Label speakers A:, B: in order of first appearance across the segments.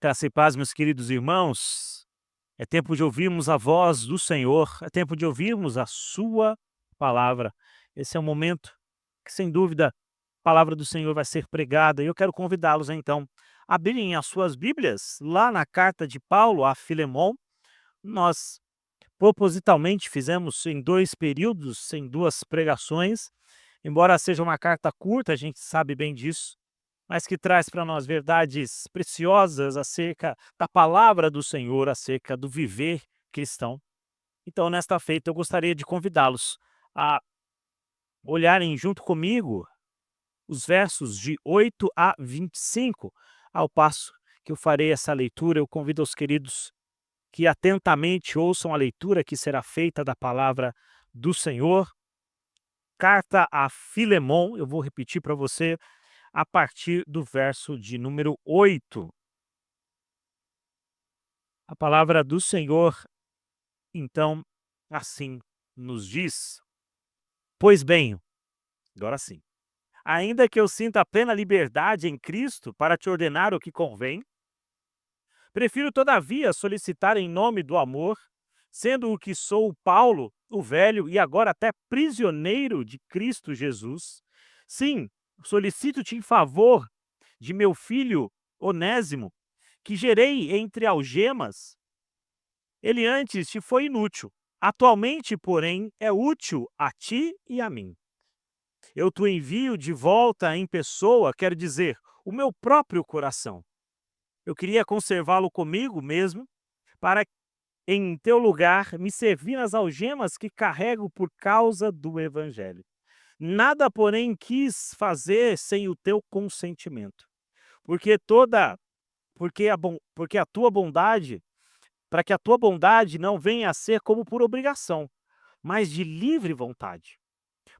A: Graça e paz, meus queridos irmãos. É tempo de ouvirmos a voz do Senhor, é tempo de ouvirmos a sua palavra. Esse é um momento que, sem dúvida, a palavra do Senhor vai ser pregada e eu quero convidá-los, então, a abrirem as suas Bíblias lá na carta de Paulo a Filemon. Nós propositalmente fizemos em 2 períodos, em 2 pregações, embora seja uma carta curta, a gente sabe bem disso, mas que traz para nós verdades preciosas acerca da palavra do Senhor, acerca do viver cristão. Então, nesta feita, eu gostaria de convidá-los a olharem junto comigo os versos de 8 a 25. Ao passo que eu farei essa leitura, eu convido os queridos que atentamente ouçam a leitura que será feita da palavra do Senhor. Carta a Filemon, eu vou repetir para você, a partir do verso de número 8. A palavra do Senhor, então, assim nos diz: Pois bem, agora sim, ainda que eu sinta plena liberdade em Cristo para te ordenar o que convém, prefiro todavia solicitar em nome do amor, sendo o que sou Paulo, o velho e agora até prisioneiro de Cristo Jesus. Sim, solicito-te em favor de meu filho Onésimo, que gerei entre algemas. Ele antes te foi inútil, atualmente, porém, é útil a ti e a mim. Eu te envio de volta em pessoa, quero dizer, o meu próprio coração. Eu queria conservá-lo comigo mesmo, para, em teu lugar, me servir nas algemas que carrego por causa do Evangelho. Nada, porém, quis fazer sem o teu consentimento, porque porque a tua bondade, para que a tua bondade não venha a ser como por obrigação, mas de livre vontade.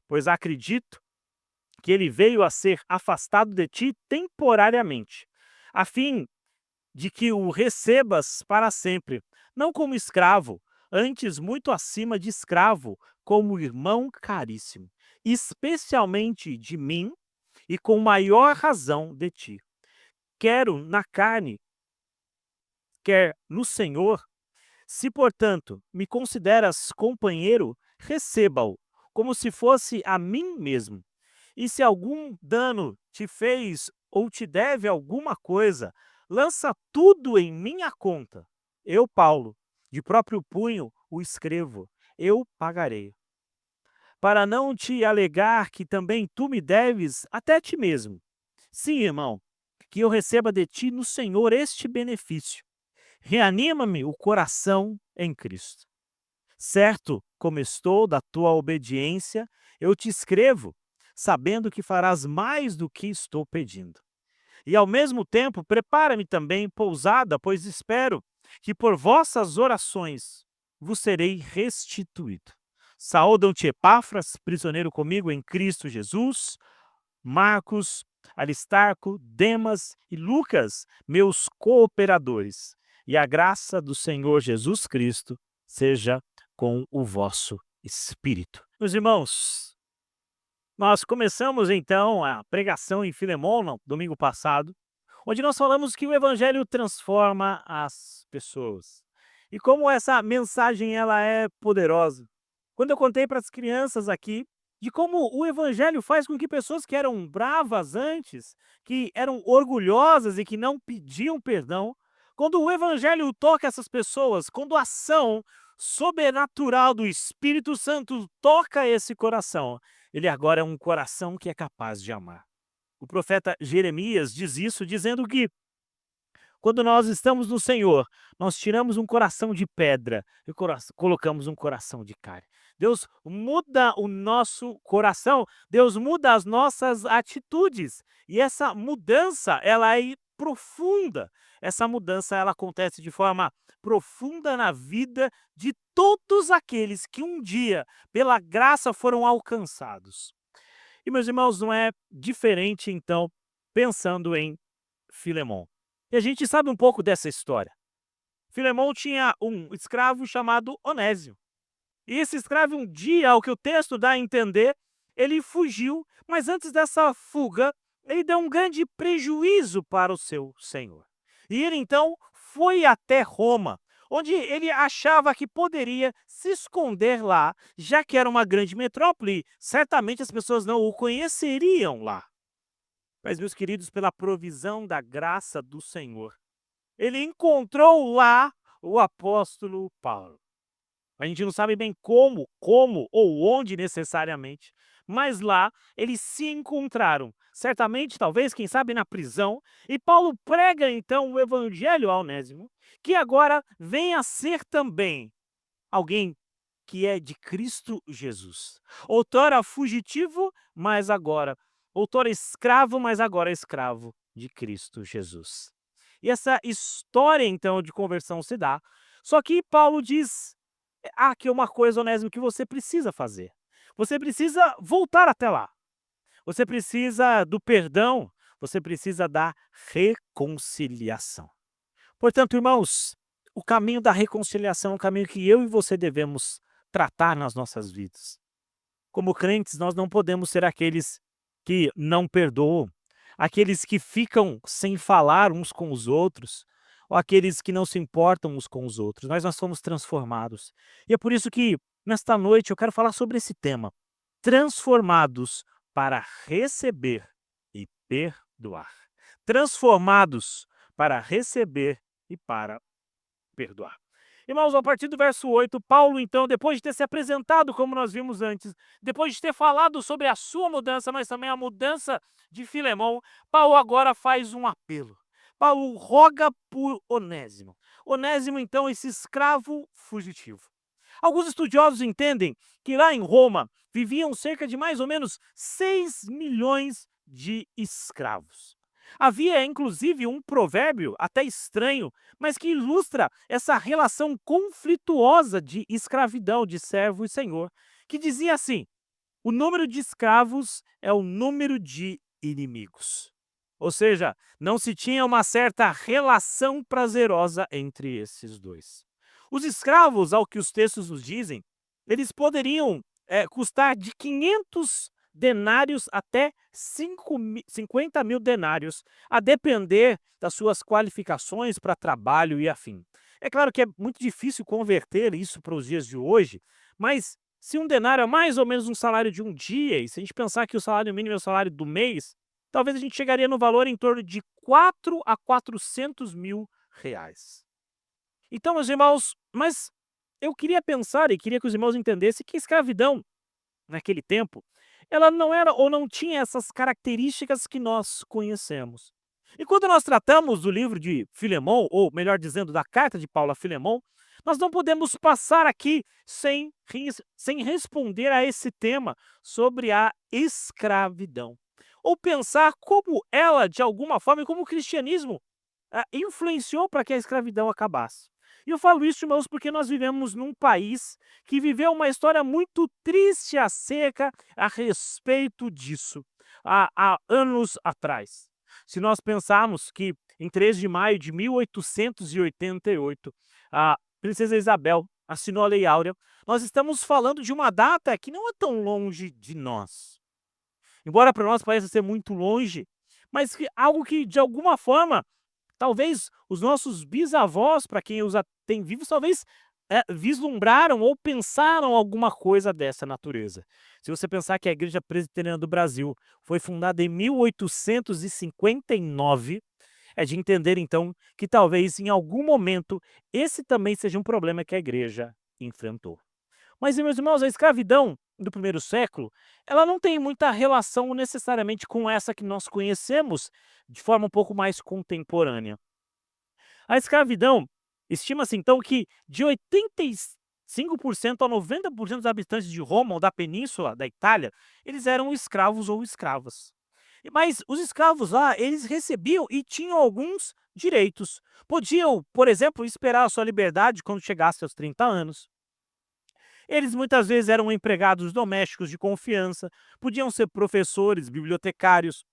A: Pois acredito que ele veio a ser afastado de ti temporariamente, a fim de que o recebas para sempre, não como escravo, antes muito acima de escravo, como irmão caríssimo, especialmente de mim e com maior razão de ti. Quero na carne, quer no Senhor. Se, portanto, me consideras companheiro, receba-o, como se fosse a mim mesmo. E se algum dano te fez ou te deve alguma coisa, lança tudo em minha conta. Eu, Paulo, de próprio punho o escrevo, eu pagarei. Para não te alegar que também tu me deves até ti mesmo. Sim, irmão, que eu receba de ti no Senhor este benefício. Reanima-me o coração em Cristo. Certo como estou da tua obediência, eu te escrevo, sabendo que farás mais do que estou pedindo. E ao mesmo tempo, prepara-me também pousada, pois espero que por vossas orações vos serei restituído. Saúdam-te Epáfras, prisioneiro comigo em Cristo Jesus, Marcos, Aristarco, Demas e Lucas, meus cooperadores. E a graça do Senhor Jesus Cristo seja com o vosso espírito. Meus irmãos, nós começamos então a pregação em Filemon no domingo passado, onde nós falamos que o evangelho transforma as pessoas. E como essa mensagem ela é poderosa. Quando eu contei para as crianças aqui de como o evangelho faz com que pessoas que eram bravas antes, que eram orgulhosas e que não pediam perdão, quando o evangelho toca essas pessoas, quando a ação sobrenatural do Espírito Santo toca esse coração, ele agora é um coração que é capaz de amar. O profeta Jeremias diz isso, dizendo que quando nós estamos no Senhor, nós tiramos um coração de pedra e colocamos um coração de carne. Deus muda o nosso coração, Deus muda as nossas atitudes. E essa mudança, ela é profunda. Essa mudança, ela acontece de forma profunda na vida de todos aqueles que um dia, pela graça, foram alcançados. E, meus irmãos, não é diferente, então, pensando em Filemon. E a gente sabe um pouco dessa história. Filemon tinha um escravo chamado Onésio. E esse escravo, um dia, ao que o texto dá a entender, ele fugiu, mas antes dessa fuga, ele deu um grande prejuízo para o seu senhor. E ele então foi até Roma, onde ele achava que poderia se esconder lá, já que era uma grande metrópole, certamente as pessoas não o conheceriam lá. Mas, meus queridos, pela provisão da graça do Senhor, ele encontrou lá o apóstolo Paulo. A gente não sabe bem como ou onde necessariamente, mas lá eles se encontraram. Certamente, talvez, quem sabe na prisão, e Paulo prega então o evangelho a Onésimo, que agora vem a ser também alguém que é de Cristo Jesus. Outrora fugitivo, mas agora, outrora escravo, mas agora escravo de Cristo Jesus. E essa história então de conversão se dá. Só que Paulo diz: há aqui uma coisa, Onésimo, que você precisa fazer. Você precisa voltar até lá. Você precisa do perdão. Você precisa da reconciliação. Portanto, irmãos, o caminho da reconciliação é um caminho que eu e você devemos tratar nas nossas vidas. Como crentes, nós não podemos ser aqueles que não perdoam, aqueles que ficam sem falar uns com os outros, ou aqueles que não se importam uns com os outros. Nós somos transformados. E é por isso que, nesta noite, eu quero falar sobre esse tema: transformados para receber e perdoar. Transformados para receber e para perdoar. Irmãos, a partir do verso 8, Paulo, então, depois de ter se apresentado, como nós vimos antes, depois de ter falado sobre a sua mudança, mas também a mudança de Filemão, Paulo agora faz um apelo. Paulo roga por Onésimo. Onésimo, então, esse escravo fugitivo. Alguns estudiosos entendem que lá em Roma viviam cerca de mais ou menos 6 milhões de escravos. Havia inclusive um provérbio até estranho, mas que ilustra essa relação conflituosa de escravidão de servo e senhor, que dizia assim: o número de escravos é o número de inimigos. Ou seja, não se tinha uma certa relação prazerosa entre esses dois. Os escravos, ao que os textos nos dizem, eles poderiam custar de 500 denários até 50 mil denários, a depender das suas qualificações para trabalho e afim. É claro que é muito difícil converter isso para os dias de hoje, mas se um denário é mais ou menos um salário de um dia, e se a gente pensar que o salário mínimo é o salário do mês, talvez a gente chegaria no valor em torno de 4 a 400 mil reais. Então, meus irmãos, mas eu queria pensar e queria que os irmãos entendessem que a escravidão, naquele tempo, ela não era ou não tinha essas características que nós conhecemos. E quando nós tratamos do livro de Filemão, ou melhor dizendo, da carta de Paulo a Filemão, nós não podemos passar aqui sem responder a esse tema sobre a escravidão. Ou pensar como ela, de alguma forma, e como o cristianismo influenciou para que a escravidão acabasse. E eu falo isso, irmãos, porque nós vivemos num país que viveu uma história muito triste acerca a respeito disso, há anos atrás. Se nós pensarmos que em 3 de maio de 1888, a princesa Isabel assinou a Lei Áurea, nós estamos falando de uma data que não é tão longe de nós. Embora para nós pareça ser muito longe, mas algo que, de alguma forma, talvez os nossos bisavós, para quem os tem vivos, talvez vislumbraram ou pensaram alguma coisa dessa natureza. Se você pensar que a Igreja Presbiteriana do Brasil foi fundada em 1859, é de entender então que talvez em algum momento esse também seja um problema que a igreja enfrentou. Mas, meus irmãos, a escravidão do primeiro século, ela não tem muita relação necessariamente com essa que nós conhecemos de forma um pouco mais contemporânea. A escravidão, estima-se então que de 85% a 90% dos habitantes de Roma ou da península da Itália, eles eram escravos ou escravas. Mas os escravos lá, eles recebiam e tinham alguns direitos. Podiam, por exemplo, esperar a sua liberdade quando chegasse aos 30 anos. Eles muitas vezes eram empregados domésticos de confiança, podiam ser professores, bibliotecários,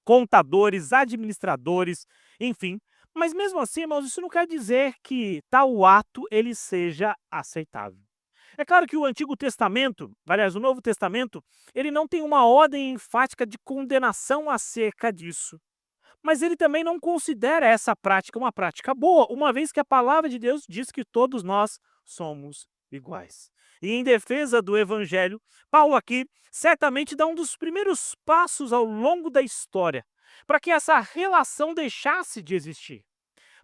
A: contadores, administradores, enfim. Mas mesmo assim, irmãos, isso não quer dizer que tal ato ele seja aceitável. É claro que o Antigo Testamento, aliás, o Novo Testamento, ele não tem uma ordem enfática de condenação acerca disso. Mas ele também não considera essa prática uma prática boa, uma vez que a palavra de Deus diz que todos nós somos iguais. E em defesa do evangelho, Paulo aqui certamente dá um dos primeiros passos ao longo da história para que essa relação deixasse de existir,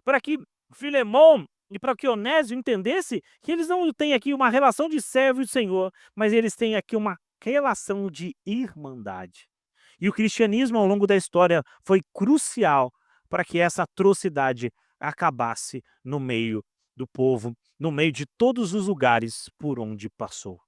A: para que Filemão e para que Onésio entendesse que eles não têm aqui uma relação de servo e senhor, mas eles têm aqui uma relação de irmandade. E o cristianismo, ao longo da história, foi crucial para que essa atrocidade acabasse no meio do povo, no meio de todos os lugares por onde passou.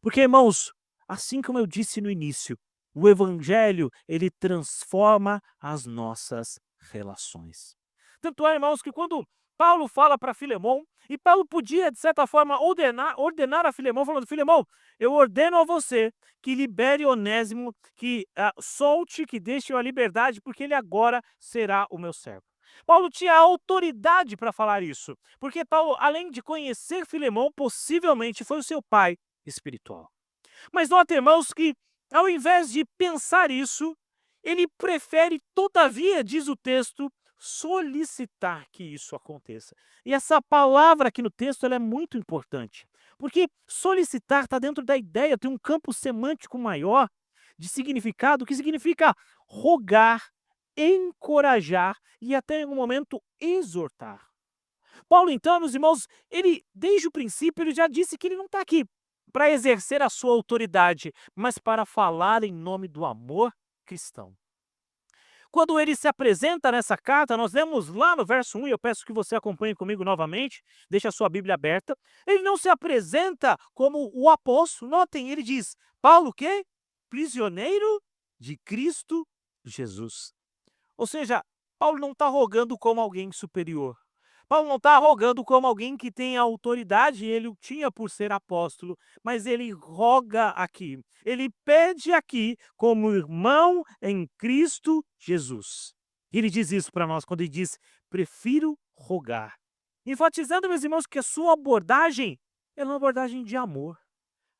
A: Porque, irmãos, assim como eu disse no início, o evangelho, ele transforma as nossas relações. Tanto é, irmãos, que quando Paulo fala para Filemão, e Paulo podia, de certa forma, ordenar a Filemão, falando: Filemão, eu ordeno a você que libere Onésimo, que solte, que deixe-o à liberdade, porque ele agora será o meu servo. Paulo tinha autoridade para falar isso, porque Paulo, além de conhecer Filemão, possivelmente foi o seu pai espiritual. Mas nota, irmãos, que ao invés de pensar isso, ele prefere, todavia, diz o texto, solicitar que isso aconteça. E essa palavra aqui no texto ela é muito importante, porque solicitar está dentro da ideia, tem um campo semântico maior de significado, que significa rogar, encorajar e até em algum momento exortar. Paulo, então, meus irmãos, ele desde o princípio ele já disse que ele não está aqui para exercer a sua autoridade, mas para falar em nome do amor cristão. Quando ele se apresenta nessa carta, nós lemos lá no verso 1, e eu peço que você acompanhe comigo novamente, deixe a sua Bíblia aberta. Ele não se apresenta como o apóstolo, notem, ele diz: Paulo o quê? Prisioneiro de Cristo Jesus. Ou seja, Paulo não está rogando como alguém superior. Paulo não está rogando como alguém que tem autoridade, ele o tinha por ser apóstolo, mas ele roga aqui, ele pede aqui como irmão em Cristo Jesus. Ele diz isso para nós quando ele diz: prefiro rogar. Enfatizando, meus irmãos, que a sua abordagem é uma abordagem de amor.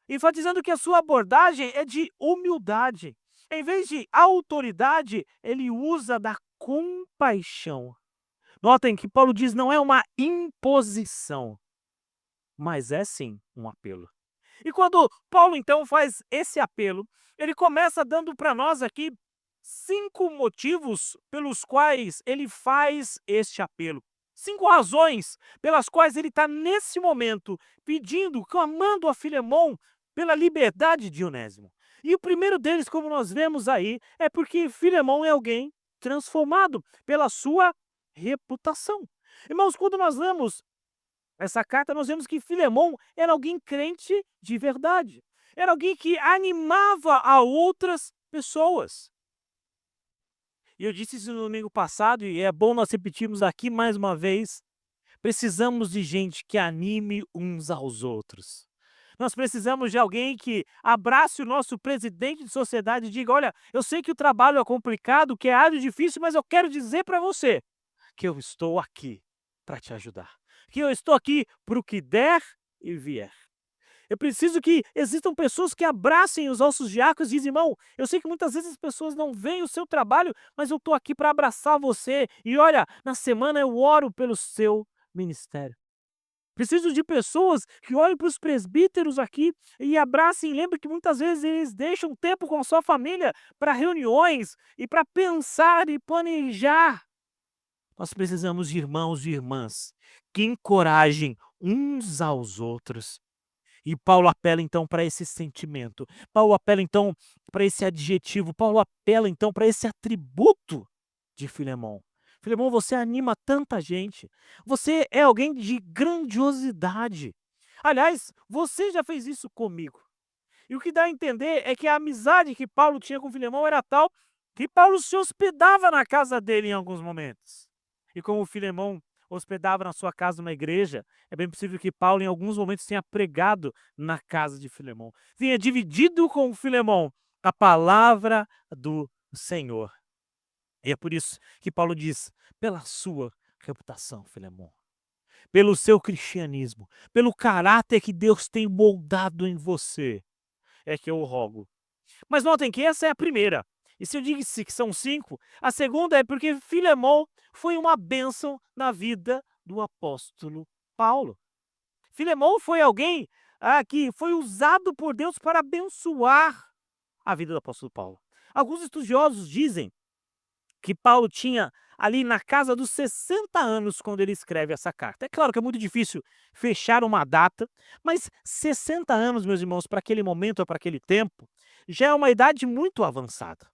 A: Enfatizando que a sua abordagem é de humildade. Em vez de autoridade, ele usa da compaixão. Notem que Paulo diz não é uma imposição, mas é sim um apelo. E quando Paulo então faz esse apelo, ele começa dando para nós aqui 5 motivos pelos quais ele faz este apelo. 5 razões pelas quais ele está nesse momento pedindo, clamando a Filemão pela liberdade de Onésimo. E o primeiro deles, como nós vemos aí, é porque Filemão é alguém transformado pela sua reputação. Irmãos, quando nós lemos essa carta, nós vemos que Filemão era alguém crente de verdade. Era alguém que animava a outras pessoas. E eu disse isso no domingo passado, e é bom nós repetirmos aqui mais uma vez. Precisamos de gente que anime uns aos outros. Nós precisamos de alguém que abrace o nosso presidente de sociedade e diga: olha, eu sei que o trabalho é complicado, que é área difícil, mas eu quero dizer para você que eu estou aqui para te ajudar. Que eu estou aqui para o que der e vier. Eu preciso que existam pessoas que abracem os nossos diáconos e dizem: irmão, eu sei que muitas vezes as pessoas não veem o seu trabalho, mas eu estou aqui para abraçar você. E olha, na semana eu oro pelo seu ministério. Preciso de pessoas que olhem para os presbíteros aqui e abracem. Lembre que muitas vezes eles deixam tempo com a sua família para reuniões e para pensar e planejar. Nós precisamos de irmãos e irmãs que encorajem uns aos outros. E Paulo apela então para esse sentimento. Paulo apela então para esse adjetivo. Paulo apela então para esse atributo de Filemão. Filemão, você anima tanta gente. Você é alguém de grandiosidade. Aliás, você já fez isso comigo. E o que dá a entender é que a amizade que Paulo tinha com Filemão era tal que Paulo se hospedava na casa dele em alguns momentos. E como Filemão hospedava na sua casa uma igreja, é bem possível que Paulo em alguns momentos tenha pregado na casa de Filemão. Tenha dividido com Filemão a palavra do Senhor. E é por isso que Paulo diz: pela sua reputação, Filemão, pelo seu cristianismo, pelo caráter que Deus tem moldado em você, é que eu rogo. Mas notem que essa é a primeira. E se eu disse que são 5, a segunda é porque Filemon foi uma bênção na vida do apóstolo Paulo. Filemon foi alguém que foi usado por Deus para abençoar a vida do apóstolo Paulo. Alguns estudiosos dizem que Paulo tinha ali na casa dos 60 anos quando ele escreve essa carta. É claro que é muito difícil fechar uma data, mas 60 anos, meus irmãos, para aquele momento ou para aquele tempo, já é uma idade muito avançada.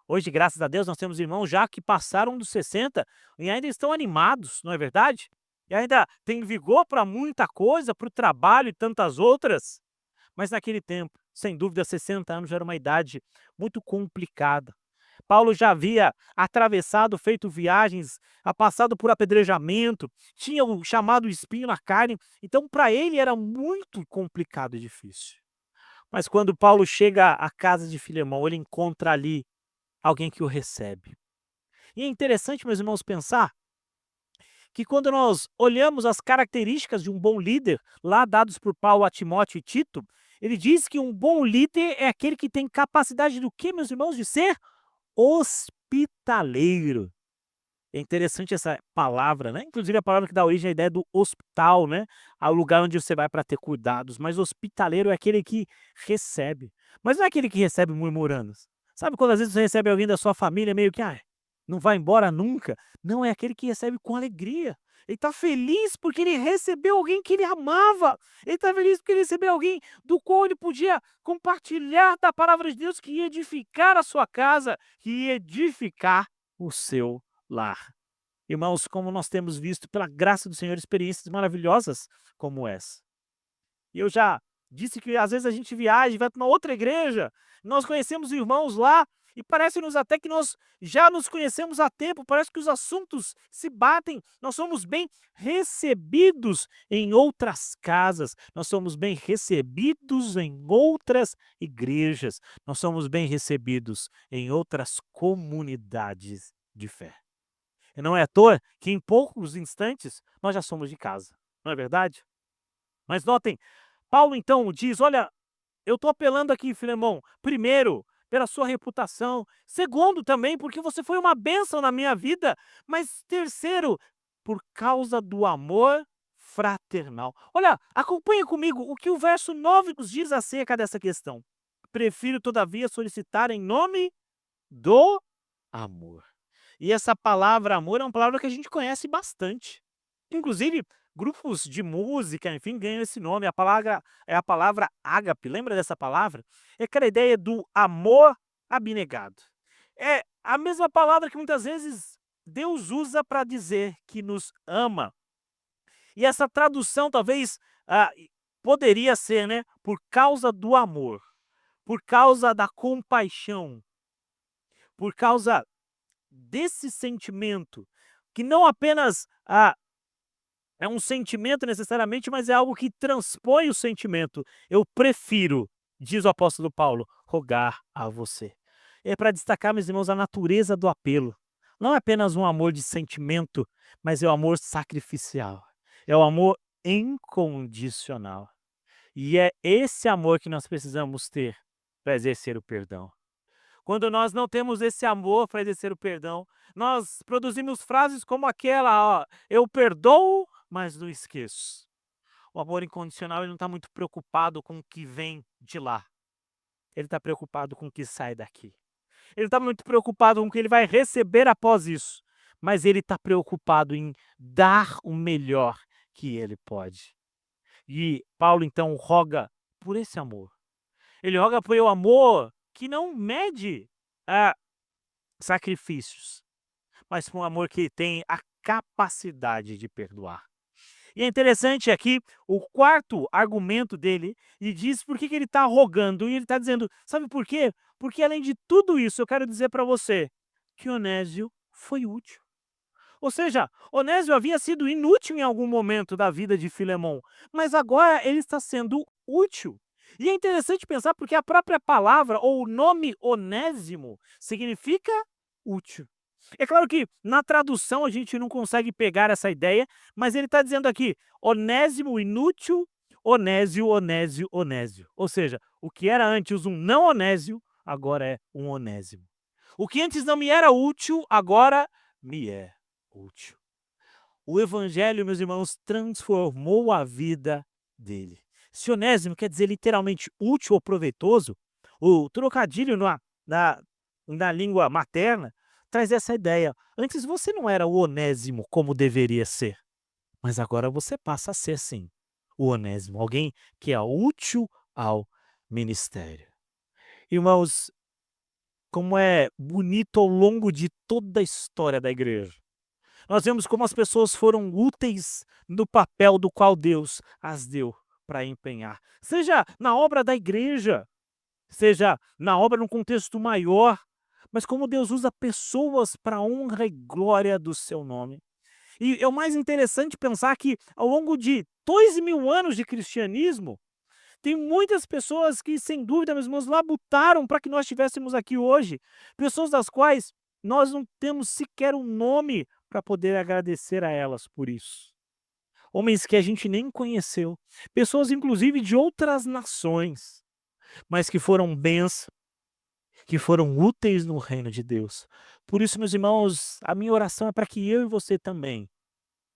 A: Hoje, graças a Deus, nós temos irmãos já que passaram dos 60 e ainda estão animados, não é verdade? E ainda têm vigor para muita coisa, para o trabalho e tantas outras. Mas naquele tempo, sem dúvida, 60 anos era uma idade muito complicada. Paulo já havia atravessado, feito viagens, passado por apedrejamento, tinha o chamado espinho na carne, então para ele era muito complicado e difícil. Mas quando Paulo chega à casa de Filemão, ele encontra ali alguém que o recebe. E é interessante, meus irmãos, pensar que quando nós olhamos as características de um bom líder, lá dados por Paulo a Timóteo e Tito, ele diz que um bom líder é aquele que tem capacidade do quê, meus irmãos? De ser hospitaleiro. É interessante essa palavra, né? Inclusive a palavra que dá origem à ideia do hospital, né? Ao lugar onde você vai para ter cuidados. Mas hospitaleiro é aquele que recebe. Mas não é aquele que recebe murmurando. Sabe quando às vezes você recebe alguém da sua família meio que, não vai embora nunca? Não, é aquele que recebe com alegria. Ele está feliz porque ele recebeu alguém que ele amava. Ele está feliz porque ele recebeu alguém do qual ele podia compartilhar da palavra de Deus, que ia edificar a sua casa, que ia edificar o seu lar. Irmãos, como nós temos visto pela graça do Senhor experiências maravilhosas como essa. E eu já disse que às vezes a gente viaja e vai para uma outra igreja, nós conhecemos irmãos lá e parece-nos até que nós já nos conhecemos há tempo, parece que os assuntos se batem, nós somos bem recebidos em outras casas, nós somos bem recebidos em outras igrejas, nós somos bem recebidos em outras comunidades de fé. E não é à toa que em poucos instantes nós já somos de casa, não é verdade? Mas notem, Paulo então diz: olha, eu estou apelando aqui, Filemão, primeiro, pela sua reputação, segundo também, porque você foi uma bênção na minha vida, mas terceiro, por causa do amor fraternal. Olha, acompanha comigo o que o verso 9 nos diz acerca dessa questão. Prefiro, todavia, solicitar em nome do amor. E essa palavra amor é uma palavra que a gente conhece bastante. Inclusive, grupos de música, enfim, ganham esse nome. A palavra é a palavra ágape. Lembra dessa palavra? É aquela ideia do amor abnegado. É a mesma palavra que muitas vezes Deus usa para dizer que nos ama. E essa tradução talvez poderia ser, né, por causa do amor, por causa da compaixão, por causa desse sentimento, que não apenas é um sentimento necessariamente, mas é algo que transpõe o sentimento. Eu prefiro, diz o apóstolo Paulo, rogar a você. É para destacar, meus irmãos, a natureza do apelo. Não é apenas um amor de sentimento, mas é o amor sacrificial. É o amor incondicional. E é esse amor que nós precisamos ter para exercer o perdão. Quando nós não temos esse amor para exercer o perdão, nós produzimos frases como aquela, eu perdoo, mas não esqueço. O amor incondicional ele não está muito preocupado com o que vem de lá. Ele está preocupado com o que sai daqui. Ele está muito preocupado com o que ele vai receber após isso. Mas ele está preocupado em dar o melhor que ele pode. E Paulo, então, roga por esse amor. Ele roga por o amor que não mede sacrifícios, mas por um amor que tem a capacidade de perdoar. E é interessante aqui o quarto argumento dele, e diz por que ele está rogando, e ele está dizendo, sabe por quê? Porque além de tudo isso, eu quero dizer para você que Onésio foi útil. Ou seja, Onésio havia sido inútil em algum momento da vida de Filemon, mas agora ele está sendo útil. E é interessante pensar porque a própria palavra, ou o nome Onésimo, significa útil. É claro que na tradução a gente não consegue pegar essa ideia, mas ele está dizendo aqui, Onésimo inútil, Onésio, Onésio, Onésio. Ou seja, o que era antes um não Onésio, agora é um Onésimo. O que antes não me era útil, agora me é útil. O evangelho, meus irmãos, transformou a vida dele. Se Onésimo quer dizer literalmente útil ou proveitoso, o trocadilho na, na língua materna traz essa ideia. Antes você não era o Onésimo como deveria ser, mas agora você passa a ser sim o Onésimo, alguém que é útil ao ministério. Irmãos, como é bonito ao longo de toda a história da igreja. Nós vemos como as pessoas foram úteis no papel do qual Deus as deu para empenhar. Seja na obra da igreja, seja na obra num contexto maior, mas como Deus usa pessoas para a honra e glória do seu nome. E é o mais interessante pensar que ao longo de 2000 anos de cristianismo, tem muitas pessoas que, sem dúvida, meus irmãos, labutaram para que nós estivéssemos aqui hoje. Pessoas das quais nós não temos sequer um nome para poder agradecer a elas por isso. Homens que a gente nem conheceu. Pessoas, inclusive, de outras nações, mas que foram bênçãos, que foram úteis no reino de Deus. Por isso, meus irmãos, a minha oração é para que eu e você também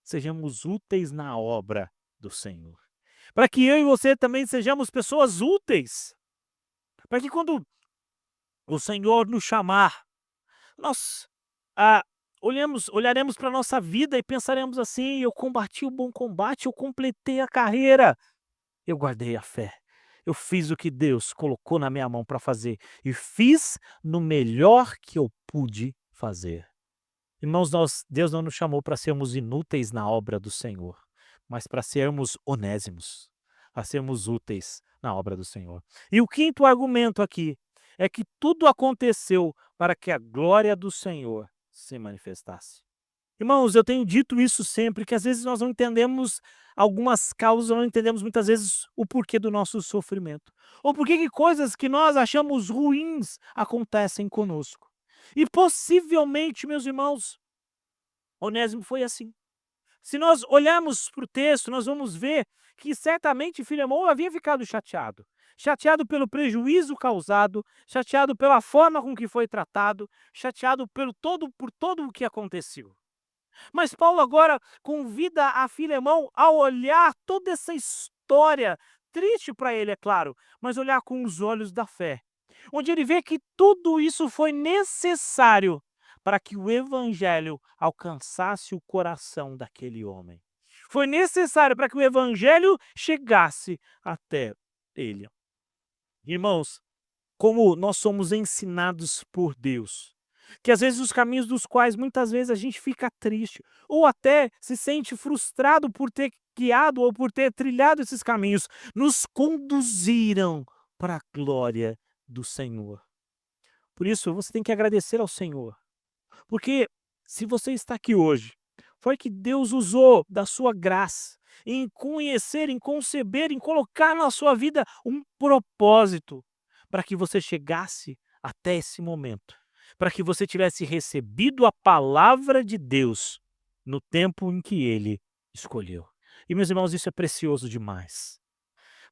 A: sejamos úteis na obra do Senhor. Para que eu e você também sejamos pessoas úteis. Para que quando o Senhor nos chamar, nós ah, olharemos para a nossa vida e pensaremos assim: eu combati o bom combate, eu completei a carreira, eu guardei a fé. Eu fiz o que Deus colocou na minha mão para fazer e fiz no melhor que eu pude fazer. Irmãos, Deus não nos chamou para sermos inúteis na obra do Senhor, mas para sermos onésimos, para sermos úteis na obra do Senhor. E o quinto argumento aqui é que tudo aconteceu para que a glória do Senhor se manifestasse. Irmãos, eu tenho dito isso sempre, que às vezes nós não entendemos algumas causas, não entendemos muitas vezes o porquê do nosso sofrimento. Ou por que coisas que nós achamos ruins acontecem conosco. E possivelmente, meus irmãos, Onésimo foi assim. Se nós olharmos para o texto, nós vamos ver que certamente Filemão havia ficado chateado. Chateado pelo prejuízo causado, chateado pela forma com que foi tratado, chateado por todo o que aconteceu. Mas Paulo agora convida a Filemão a olhar toda essa história, triste para ele, é claro, mas olhar com os olhos da fé, onde ele vê que tudo isso foi necessário para que o evangelho alcançasse o coração daquele homem. Foi necessário para que o evangelho chegasse até ele. Irmãos, como nós somos ensinados por Deus, que às vezes os caminhos dos quais muitas vezes a gente fica triste, ou até se sente frustrado por ter guiado ou por ter trilhado esses caminhos, nos conduziram para a glória do Senhor. Por isso, você tem que agradecer ao Senhor, porque se você está aqui hoje, foi que Deus usou da sua graça em conhecer, em conceber, em colocar na sua vida um propósito para que você chegasse até esse momento, para que você tivesse recebido a palavra de Deus no tempo em que Ele escolheu. E, meus irmãos, isso é precioso demais.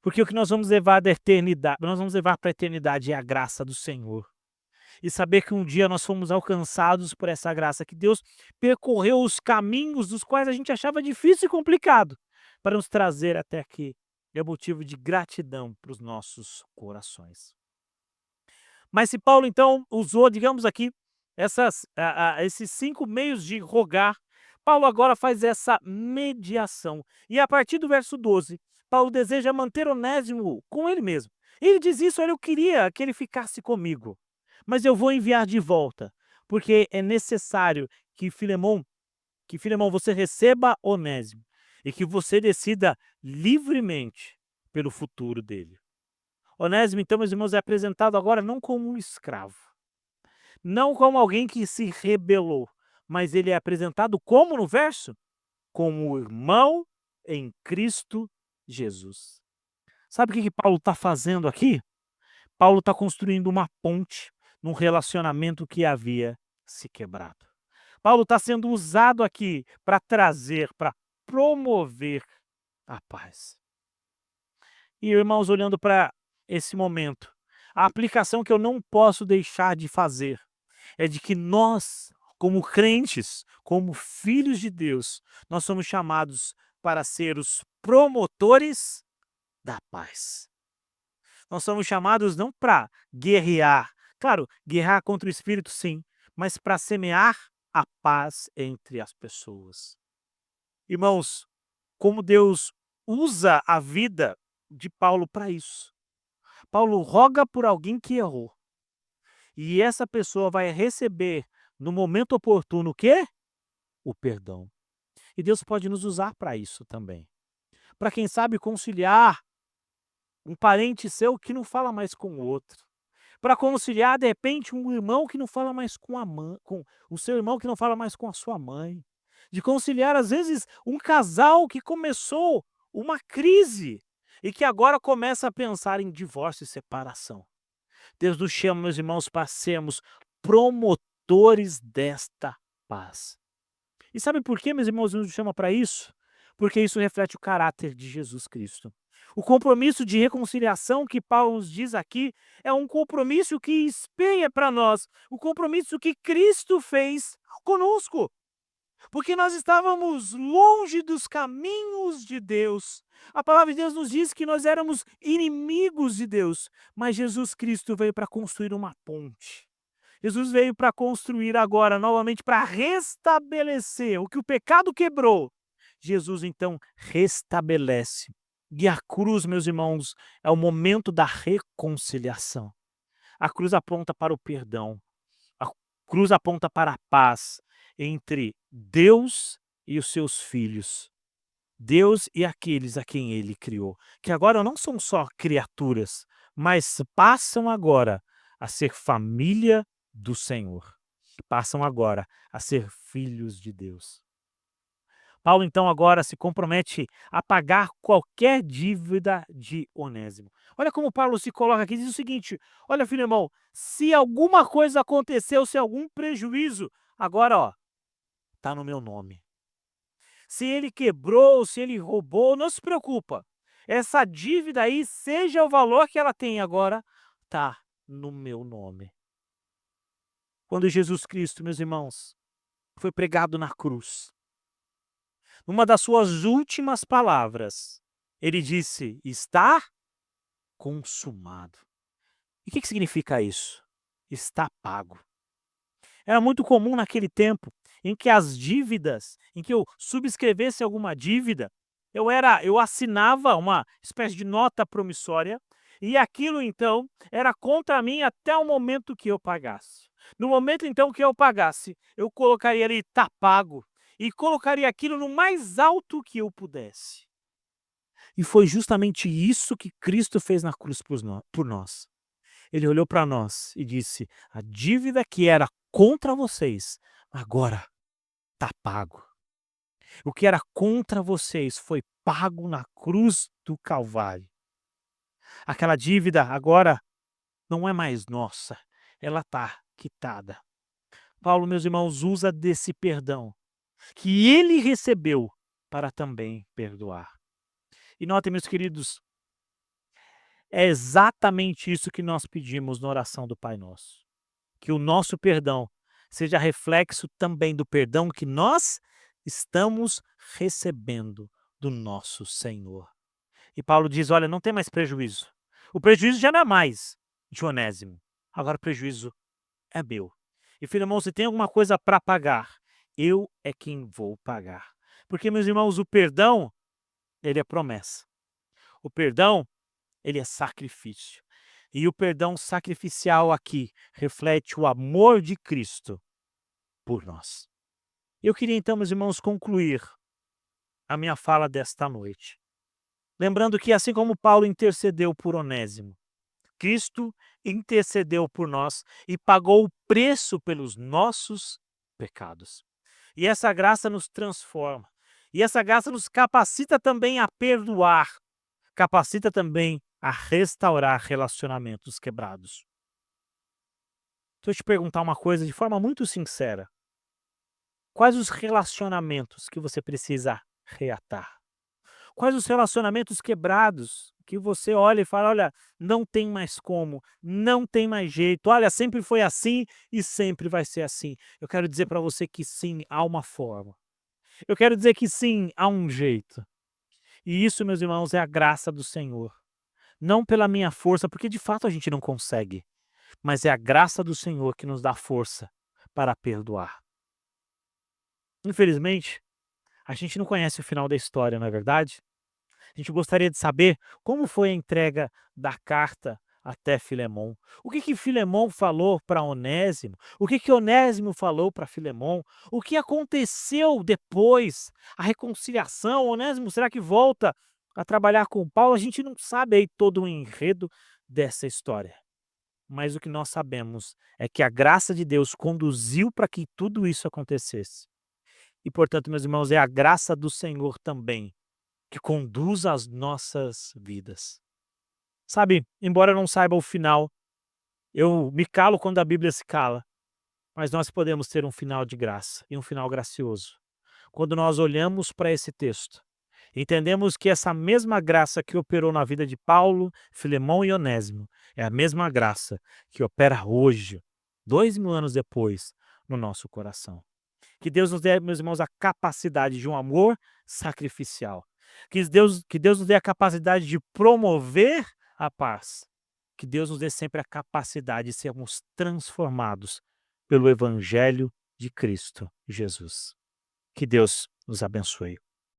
A: Porque o que nós vamos levar da eternidade, nós vamos levar para a eternidade é a graça do Senhor. E saber que um dia nós fomos alcançados por essa graça, que Deus percorreu os caminhos dos quais a gente achava difícil e complicado, para nos trazer até aqui. É motivo de gratidão para os nossos corações. Mas se Paulo então usou, digamos aqui, esses 5 meios de rogar, Paulo agora faz essa mediação. E a partir do verso 12, Paulo deseja manter Onésimo com ele mesmo. Ele diz isso: olha, eu queria que ele ficasse comigo, mas eu vou enviar de volta, porque é necessário que Filemão, você receba Onésimo e que você decida livremente pelo futuro dele. Onésimo, então, meus irmãos, é apresentado agora não como um escravo, não como alguém que se rebelou, mas ele é apresentado como no verso? Como irmão em Cristo Jesus. Sabe o que Paulo está fazendo aqui? Paulo está construindo uma ponte num relacionamento que havia se quebrado. Paulo está sendo usado aqui para trazer, para promover a paz. E, irmãos, olhando para esse momento, a aplicação que eu não posso deixar de fazer é de que nós, como crentes, como filhos de Deus, nós somos chamados para ser os promotores da paz. Nós somos chamados não para guerrear, claro, guerrear contra o espírito sim, mas para semear a paz entre as pessoas. Irmãos, como Deus usa a vida de Paulo para isso. Paulo roga por alguém que errou. E essa pessoa vai receber no momento oportuno o quê? O perdão. E Deus pode nos usar para isso também. Para quem sabe conciliar um parente seu que não fala mais com o outro. Para conciliar, de repente, um irmão que não fala mais com a mãe, com o seu irmão que não fala mais com a sua mãe. De conciliar, às vezes, um casal que começou uma crise e que agora começa a pensar em divórcio e separação. Deus nos chama, meus irmãos, para sermos promotores desta paz. E sabe por que, meus irmãos, nos chama para isso? Porque isso reflete o caráter de Jesus Cristo. O compromisso de reconciliação que Paulo nos diz aqui é um compromisso que espelha para nós o compromisso que Cristo fez conosco. Porque nós estávamos longe dos caminhos de Deus. A palavra de Deus nos diz que nós éramos inimigos de Deus, mas Jesus Cristo veio para construir uma ponte. Jesus veio para construir agora, novamente, para restabelecer o que o pecado quebrou. Jesus, então, restabelece. E a cruz, meus irmãos, é o momento da reconciliação. A cruz aponta para o perdão. A cruz aponta para a paz entre Deus e os seus filhos. Deus e aqueles a quem ele criou, que agora não são só criaturas, mas passam agora a ser família do Senhor. Passam agora a ser filhos de Deus. Paulo, então, agora se compromete a pagar qualquer dívida de Onésimo. Olha como Paulo se coloca aqui, diz o seguinte: olha, filho irmão, se alguma coisa aconteceu, se algum prejuízo, agora, ó, tá no meu nome. Se ele quebrou, se ele roubou, não se preocupa. Essa dívida aí, seja o valor que ela tem agora, tá no meu nome. Quando Jesus Cristo, meus irmãos, foi pregado na cruz, numa das suas últimas palavras, ele disse: está consumado. E o que significa isso? Está pago. Era muito comum naquele tempo em que as dívidas, em que eu subscrevesse alguma dívida, eu assinava uma espécie de nota promissória e aquilo então era contra mim até o momento que eu pagasse. No momento então que eu pagasse, eu colocaria ali "tá pago" e colocaria aquilo no mais alto que eu pudesse. E foi justamente isso que Cristo fez na cruz por nós. Ele olhou para nós e disse: a dívida que era contra vocês, agora está pago. O que era contra vocês foi pago na cruz do Calvário. Aquela dívida agora não é mais nossa, ela está quitada. Paulo, meus irmãos, usa desse perdão que ele recebeu para também perdoar. E notem, meus queridos, é exatamente isso que nós pedimos na oração do Pai Nosso. Que o nosso perdão seja reflexo também do perdão que nós estamos recebendo do nosso Senhor. E Paulo diz: olha, não tem mais prejuízo. O prejuízo já não é mais de Onésimo. Agora o prejuízo é meu. E, filho, irmão, se tem alguma coisa para pagar, eu é quem vou pagar. Porque, meus irmãos, o perdão, ele é promessa. O perdão, ele é sacrifício. E o perdão sacrificial aqui reflete o amor de Cristo por nós. Eu queria então, meus irmãos, concluir a minha fala desta noite. Lembrando que assim como Paulo intercedeu por Onésimo, Cristo intercedeu por nós e pagou o preço pelos nossos pecados. E essa graça nos transforma. E essa graça nos capacita também a perdoar. Capacita também a restaurar relacionamentos quebrados. Deixa eu te perguntar uma coisa de forma muito sincera. Quais os relacionamentos que você precisa reatar? Quais os relacionamentos quebrados que você olha e fala: "Olha, não tem mais como, não tem mais jeito, olha, sempre foi assim e sempre vai ser assim". Eu quero dizer para você que sim, há uma forma. Eu quero dizer que sim, há um jeito. E isso, meus irmãos, é a graça do Senhor. Não pela minha força, porque de fato a gente não consegue, mas é a graça do Senhor que nos dá força para perdoar. Infelizmente, a gente não conhece o final da história, não é verdade? A gente gostaria de saber como foi a entrega da carta até Filemon. O que que Filemon falou para Onésimo? O que que Onésimo falou para Filemon? O que aconteceu depois? A reconciliação? Onésimo, será que volta a trabalhar com Paulo? A gente não sabe aí todo o enredo dessa história. Mas o que nós sabemos é que a graça de Deus conduziu para que tudo isso acontecesse. E, portanto, meus irmãos, é a graça do Senhor também que conduz as nossas vidas. Sabe, embora eu não saiba o final, eu me calo quando a Bíblia se cala, mas nós podemos ter um final de graça e um final gracioso. Quando nós olhamos para esse texto, entendemos que essa mesma graça que operou na vida de Paulo, Filemão e Onésimo é a mesma graça que opera hoje, 2000 anos depois, no nosso coração. Que Deus nos dê, meus irmãos, a capacidade de um amor sacrificial. Que Deus nos dê a capacidade de promover a paz. Que Deus nos dê sempre a capacidade de sermos transformados pelo evangelho de Cristo Jesus. Que Deus nos abençoe.